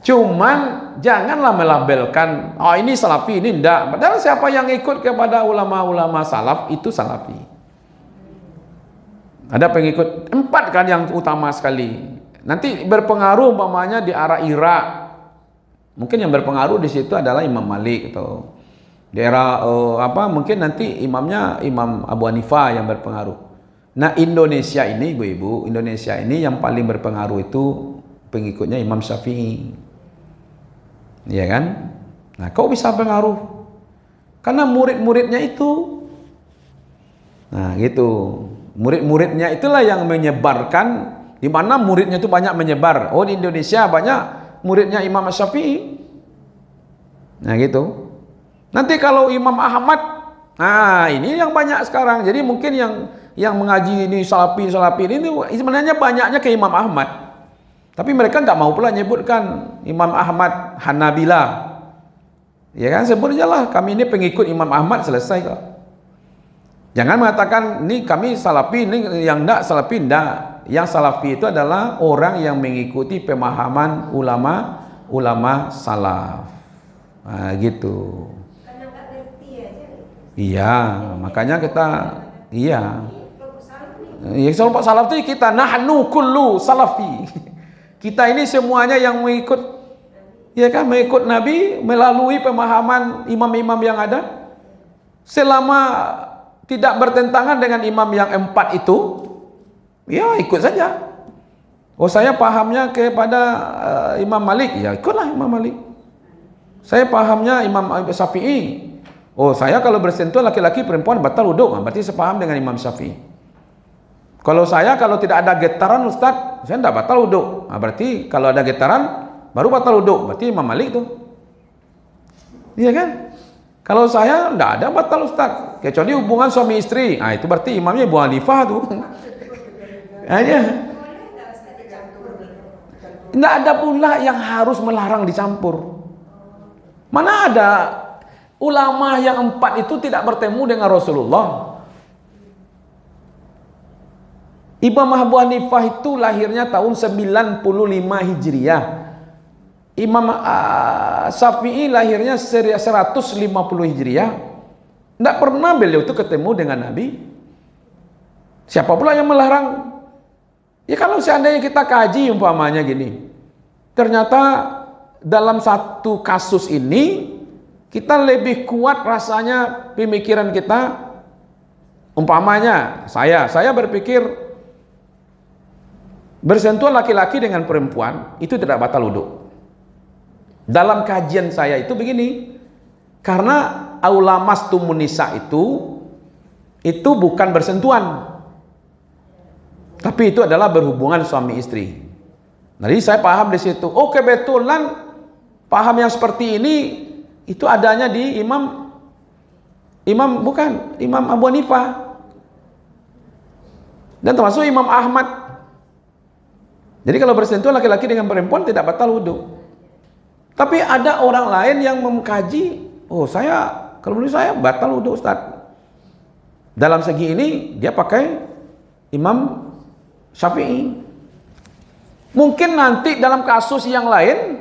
Cuman janganlah melabelkan, oh ini salafi, ini enggak. Padahal siapa yang ikut kepada ulama-ulama salaf itu salafi. Ada pengikut 4 kan yang utama sekali. Nanti berpengaruh umpamanya di arah Irak. Mungkin yang berpengaruh di situ adalah Imam Malik atau daerah mungkin nanti imamnya Imam Abu Hanifah yang berpengaruh. Nah, Indonesia ini ibu-ibu, Indonesia ini yang paling berpengaruh itu pengikutnya Imam Syafi'i. Iya kan? Nah, kok bisa pengaruh? Karena murid-muridnya itu. Nah, gitu. Murid-muridnya itulah yang menyebarkan, di mana muridnya itu banyak menyebar. Oh, di Indonesia banyak muridnya Imam Syafi'i. Nah, gitu. Nanti kalau Imam Ahmad, nah ini yang banyak sekarang. Jadi mungkin yang mengaji ini salafi ini sebenarnya banyaknya ke Imam Ahmad. Tapi mereka nggak mau pula nyebutkan Imam Ahmad Hanabila. Ya kan, sebut aja lah kami ini pengikut Imam Ahmad, selesai kok. Jangan mengatakan ini kami salafi, ini yang enggak salafi, enggak. Yang salafi itu adalah orang yang mengikuti pemahaman ulama salaf. Nah, gitu. Iya, makanya kita ya salaf itu kita nahnu kullu salafi. Kita ini semuanya yang mengikut, ya kan, mengikut Nabi melalui pemahaman imam-imam yang ada. Selama tidak bertentangan dengan imam yang 4 itu, ya ikut saja. Oh, saya pahamnya kepada Imam Malik, ya ikutlah Imam Malik. Saya pahamnya Imam Syafi'i. Oh, saya kalau bersentuh laki-laki perempuan batal wuduk, berarti sepaham dengan Imam Syafi'i. Kalau tidak ada getaran Ustaz, saya tidak batal wuduk. Nah, berarti kalau ada getaran baru batal wuduk, berarti Imam Malik tuh. Iya kan? Kalau saya tidak ada batal Ustaz, kecuali hubungan suami istri. Nah, itu berarti imamnya Abu Hanifah tuh. Aja. Tidak ada pula yang harus melarang dicampur. Mana ada ulama yang 4 itu tidak bertemu dengan Rasulullah. Imam Abu Hanifah itu lahirnya tahun 95 Hijriah. Imam Syafi'i lahirnya 150 Hijriah. Tidak pernah beliau itu ketemu dengan Nabi. Siapa pula yang melarang? Ya kalau seandainya kita kaji umpamanya gini, ternyata dalam satu kasus ini kita lebih kuat rasanya pemikiran kita. Umpamanya saya berpikir bersentuhan laki-laki dengan perempuan itu tidak batal wudhu. Dalam kajian saya itu begini, karena aula mastumun nisa itu bukan bersentuhan, tapi itu adalah berhubungan suami istri. Jadi saya paham di situ. Oh, kebetulan paham yang seperti ini itu adanya di Imam Abu Hanifah dan termasuk Imam Ahmad. Jadi kalau bersentuhan laki-laki dengan perempuan tidak batal wudhu. Tapi ada orang lain yang mengkaji, oh kalau menurut saya batal wudhu Ustaz. Dalam segi ini dia pakai Imam Syafi'i. Mungkin nanti dalam kasus yang lain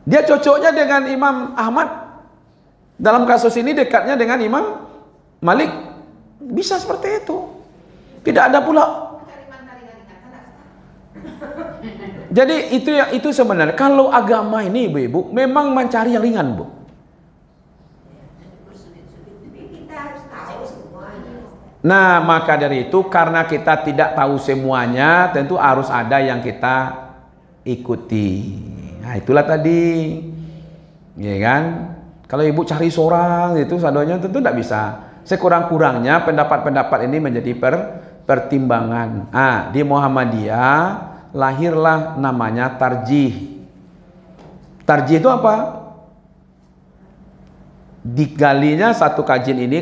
dia cocoknya dengan Imam Ahmad. Dalam kasus ini dekatnya dengan Imam Malik. Bisa seperti itu. Tidak ada pula. Jadi itu sebenarnya kalau agama ini ibu-ibu memang mencari yang ringan, Bu. Nah, maka dari itu karena kita tidak tahu semuanya, tentu harus ada yang kita ikuti. Nah, itulah tadi. Ya kan? Kalau ibu cari seorang itu sadonya tentu tidak bisa. Sekurang-kurangnya pendapat-pendapat ini menjadi pertimbangan. Di Muhammadiyah lahirlah namanya tarjih. Tarjih itu apa? Digalinya satu kajian ini,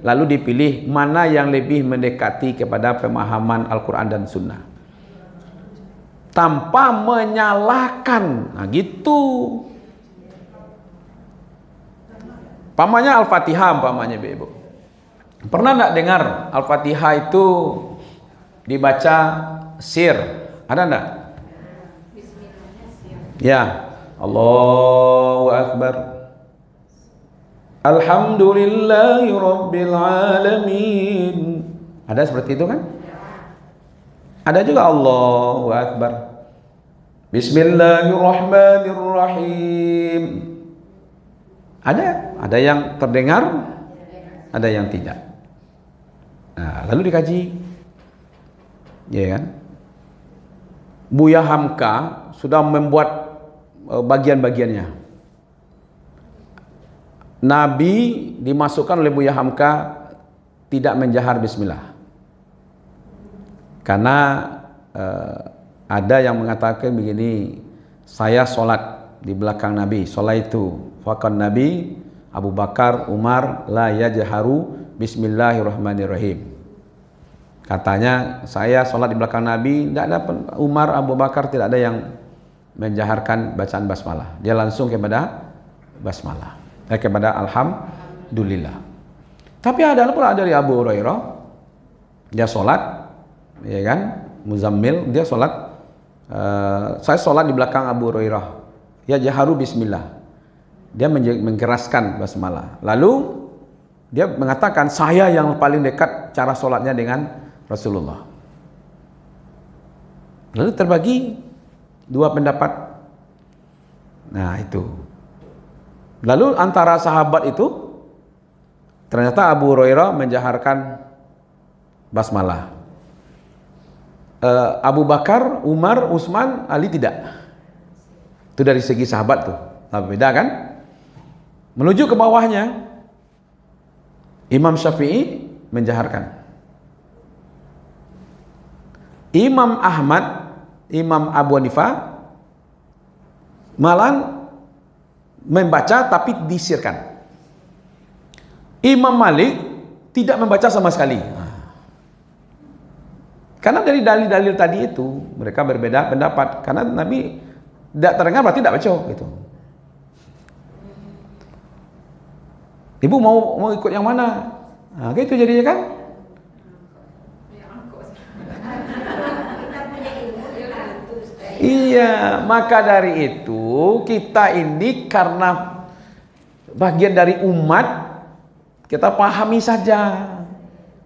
lalu dipilih mana yang lebih mendekati kepada pemahaman Al-Quran dan Sunnah tanpa menyalahkan. Nah gitu. Pamannya Al-Fatihah, pamannya Ibu. Pernah enggak dengar Al-Fatihah itu dibaca sir? Ada enggak? Ya, Allahu Akbar. Alhamdulillahi Rabbil Alamin. Ada seperti itu kan? Ada juga Allahu Akbar. Bismillahirrahmanirrahim. Ada yang terdengar, ada yang tidak. Nah, lalu dikaji, ya kan? Buya Hamka sudah membuat bagian-bagiannya. Nabi dimasukkan oleh Buya Hamka tidak menjahar bismillah. Karena ada yang mengatakan begini, saya sholat di belakang Nabi, sholat itu faqan Nabi Abu Bakar Umar la yajharu bismillahirrahmanirrahim. Katanya saya sholat di belakang Nabi, tidak ada Umar Abu Bakar tidak ada yang menjaharkan bacaan basmalah. Dia langsung kepada basmalah, kepada alhamdulillah. Tapi ada pula dari Abu Hurairah, dia sholat, ya kan, Muzammil, dia sholat. Saya sholat di belakang Abu Hurairah, ya jaharu bismillah, dia mengkeraskan basmalah. Lalu dia mengatakan saya yang paling dekat cara sholatnya dengan Rasulullah. Lalu terbagi dua pendapat. Nah itu. Lalu antara sahabat itu ternyata Abu Hurairah menjaharkan basmalah. Abu Bakar, Umar, Utsman, Ali tidak. Itu dari segi sahabat tuh. Nah, beda kan? Menuju ke bawahnya, Imam Syafi'i menjaharkan. Imam Ahmad, Imam Abu Hanifah malah membaca tapi disirkan. Imam Malik tidak membaca sama sekali. Karena dari dalil-dalil tadi itu mereka berbeda pendapat. Karena Nabi tidak terdengar berarti tidak baca gitu. Ibu mau ikut yang mana? Nah, gitu jadinya kan? Iya, maka dari itu kita ini karena bagian dari umat, kita pahami saja.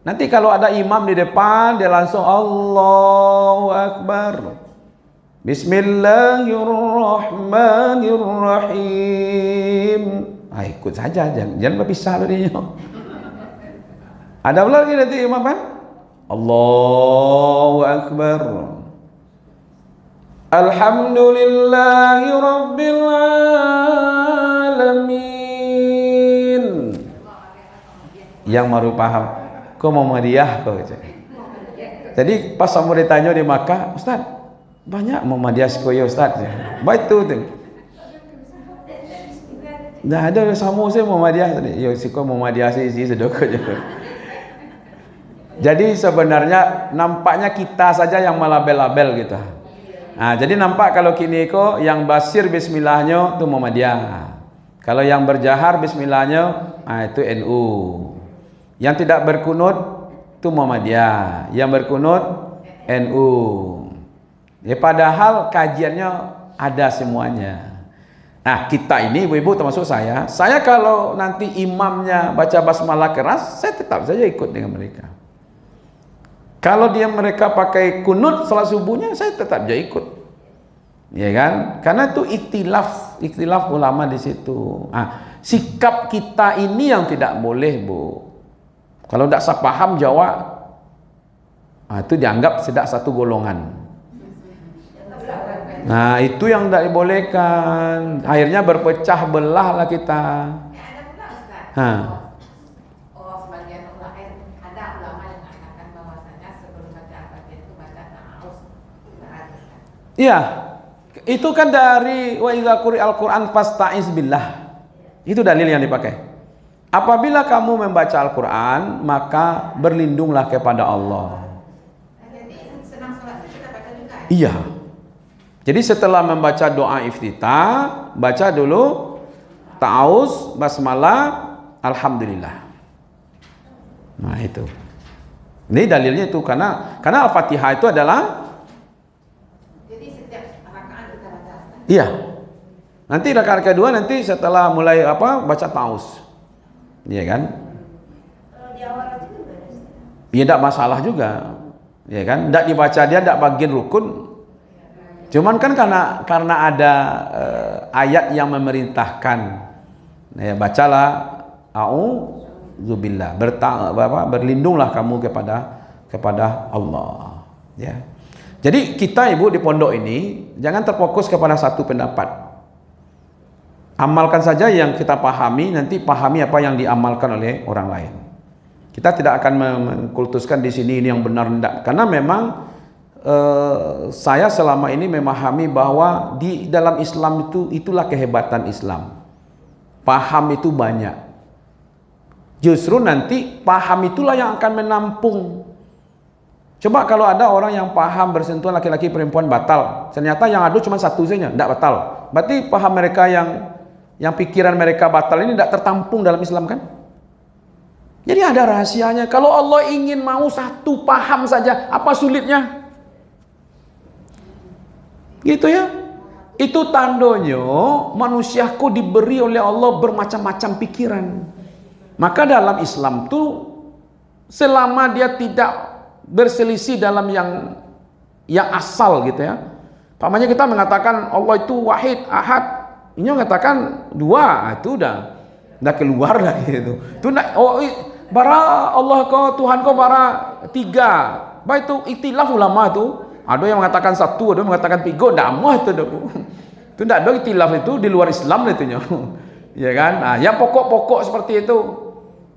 Nanti kalau ada imam di depan, dia langsung Allahu Akbar, Bismillahirrahmanirrahim. Ikut saja, jangan berpisah tadinya. Ada pula lagi nanti imam kan? Allahu Akbar, Alhamdulillahi Rabbil Alamin. Yang baru paham, kau Muhammadiyah kau. Jadi pas kamu ditanya di Makkah, Ustaz, banyak Muhammadiyah sekoyo Ustaz. Baik tu. Dah ada sama saya Muhammadiyah tadi. Yo siko Muhammadiyah si sedekah je. Jadi sebenarnya nampaknya kita saja yang melabel-label gitu. Nah, jadi nampak kalau kini kok yang basir bismillahnya itu Muhammadiyah. Kalau yang berjahar bismillahnya, itu NU. Yang tidak berkunut itu Muhammadiyah. Yang berkunut NU. Ya, padahal kajiannya ada semuanya. Nah, kita ini ibu-ibu termasuk saya kalau nanti imamnya baca basmalah keras, saya tetap saja ikut dengan mereka. Kalau mereka pakai kunut salat subuhnya, saya tetap aja ikut, ya kan? Karena itu ikhtilaf ulama di situ. Sikap kita ini yang tidak boleh, Bu. Kalau tidak sepaham jawab, itu dianggap tidak satu golongan. Nah, itu yang tidak dibolehkan. Akhirnya berpecah belah lah kita. Iya, itu kan dari wa idza quri'al Qur'an fasta'iz billah. Itu dalil yang dipakai. Apabila kamu membaca Al-Qur'an, maka berlindunglah kepada Allah. Iya. Jadi setelah membaca doa iftitah, baca dulu ta'awuz, basmalah, alhamdulillah. Nah, itu. Ini dalilnya itu karena Al-Fatihah itu adalah Iya. Nanti rakaat kedua nanti setelah mulai baca taus. Iya kan? Iya, tidak masalah juga. Ya kan? Tidak dibaca dia tidak bagian rukun. Cuman kan karena ada ayat yang memerintahkan. Ya, bacalah a'udzubillah, berlindunglah kamu kepada Allah. Ya. Jadi kita ibu di pondok ini jangan terfokus kepada satu pendapat. Amalkan saja yang kita pahami, nanti pahami apa yang diamalkan oleh orang lain. Kita tidak akan mengkultuskan di sini ini yang benar tidak, karena memang saya selama ini memahami bahwa di dalam Islam itulah kehebatan Islam. Paham itu banyak. Justru nanti paham itulah yang akan menampung. Coba kalau ada orang yang paham bersentuhan laki-laki perempuan batal, ternyata yang ada cuma satu saja, tidak batal. Berarti paham mereka yang pikiran mereka batal ini tidak tertampung dalam Islam kan? Jadi ada rahasianya. Kalau Allah ingin mau satu paham saja, apa sulitnya? Gitu ya. Itu tandanya manusiaku diberi oleh Allah bermacam-macam pikiran. Maka dalam Islam tuh selama dia tidak berselisih dalam yang asal gitu ya. Pamannya kita mengatakan Allah itu wahid, ahad. Ini mengatakan dua, itu udah keluar lagi itu. Itu bara Allah kau Tuhan kau bara tiga. Baik itu ikhtilaf ulama tu. Ada yang mengatakan satu, ada yang mengatakan tiga. Tidak mau itu. Itu tidak ada ikhtilaf itu di luar Islam itunya. Ya kan? Nah, yang pokok-pokok seperti itu.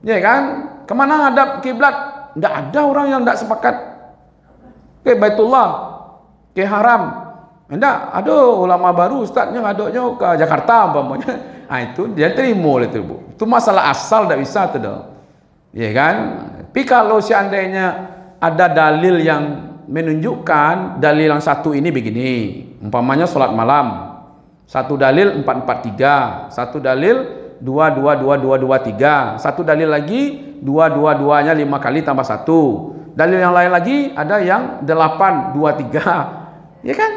Ya kan? Kemana ngadap kiblat? Tidak ada orang yang tidak sepakat. Ke Baitullah, ke Haram. Tidak ada ulama baru ustaznya ngadoknya ke Jakarta umpamanya. Nah, itu dia terima itu Bu. Itu masalah asal tidak bisa tu dah. Ya kan? Tapi kalau seandainya ada dalil yang menunjukkan dalil yang satu ini begini, umpamanya sholat malam, satu dalil 443, satu dalil 2 satu dalil lagi 2 nya 5 kali tambah 1, dalil yang lain lagi ada yang 8 2 3, ya kan?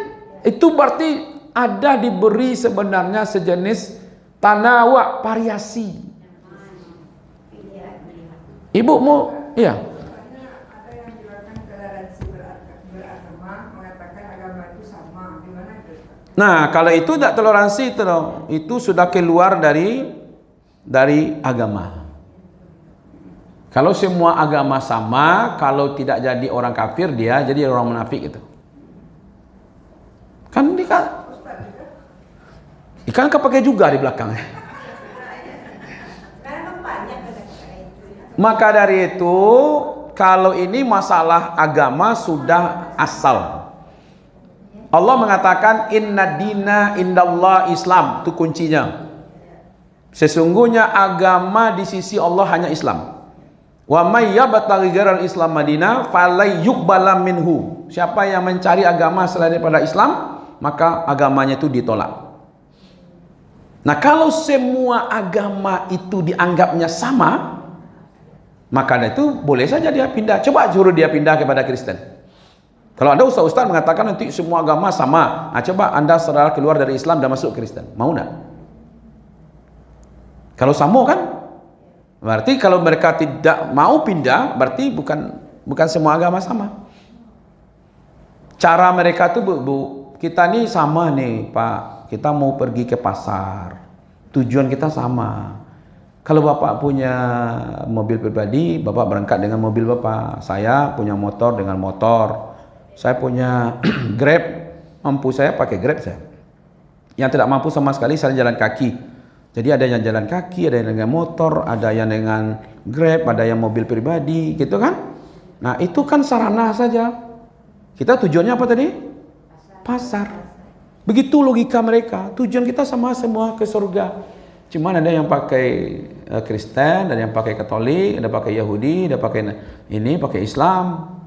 Itu berarti ada diberi sebenarnya sejenis tanawa variasi. Ibu mau iya. Nah, kalau itu tidak toleransi itu sudah keluar dari agama. Kalau semua agama sama, kalau tidak jadi orang kafir dia jadi orang munafik itu. Kan ikan kepake juga di belakangnya. Maka dari itu, kalau ini masalah agama sudah asal. Allah mengatakan inna dina indallah Islam, itu kuncinya. Sesungguhnya agama di sisi Allah hanya Islam. Wa may yabtaghi ghairal Islam madina falay yuqbala minhu. Siapa yang mencari agama selain daripada Islam, maka agamanya itu ditolak. Nah, kalau semua agama itu dianggapnya sama, maka itu boleh saja dia pindah. Coba suruh dia pindah kepada Kristen. Kalau ada ustaz-ustaz mengatakan nanti semua agama sama, coba anda setelah keluar dari Islam dan masuk Kristen, mau enggak? Kalau sama kan? Berarti kalau mereka tidak mau pindah, berarti bukan semua agama sama. Cara mereka tuh bu, kita nih sama nih Pak, kita mau pergi ke pasar, tujuan kita sama. Kalau Bapak punya mobil pribadi, Bapak berangkat dengan mobil Bapak. Saya punya motor dengan motor. Saya punya Grab, mampu saya pakai Grab saya. Yang tidak mampu sama sekali saya jalan kaki. Jadi ada yang jalan kaki, ada yang dengan motor, ada yang dengan Grab, ada yang mobil pribadi, gitu kan? Nah, itu kan sarana saja. Kita tujuannya apa tadi? Pasar. Begitu logika mereka. Tujuan kita sama semua ke surga. Cuman ada yang pakai Kristen, ada yang pakai Katolik, ada pakai Yahudi, ada pakai ini, pakai Islam.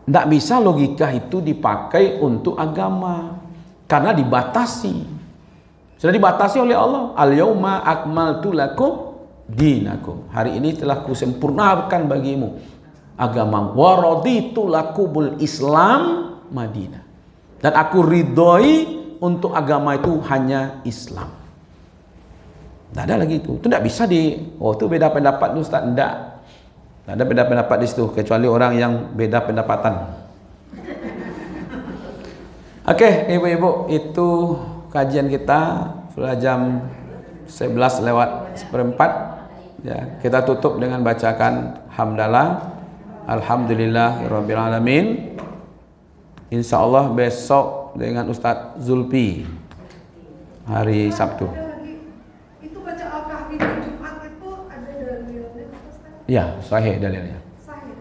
Tidak bisa logika itu dipakai untuk agama karena dibatasi. Sudah dibatasi oleh Allah. Al-yauma akmaltu lakum dinakum. Hari ini telah kusempurnakan bagimu agama. Wa raditu lakumul Islam Madinah. Dan aku ridhoi untuk agama itu hanya Islam. Tidak ada lagi itu. Itu tidak bisa itu beda pendapat tu Ustaz. Tidak. Tak ada beda pendapat di situ kecuali orang yang beda pendapatan. Oke, ibu-ibu, itu kajian kita sudah jam 11:04. Ya, kita tutup dengan bacakan hamdalah. Alhamdulillahirabbil alamin. Insyaallah besok dengan Ustaz Zulfi hari Sabtu. Itu baca Al-Kahfi di Jumat itu ada dalilnya Ustaz? Ya, sahih dalilnya. Sahih.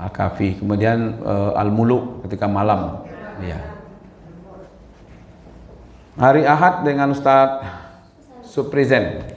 Al-Kahfi, kemudian Al-Muluk ketika malam. Ya. Hari Ahad dengan Ustaz Suprizen.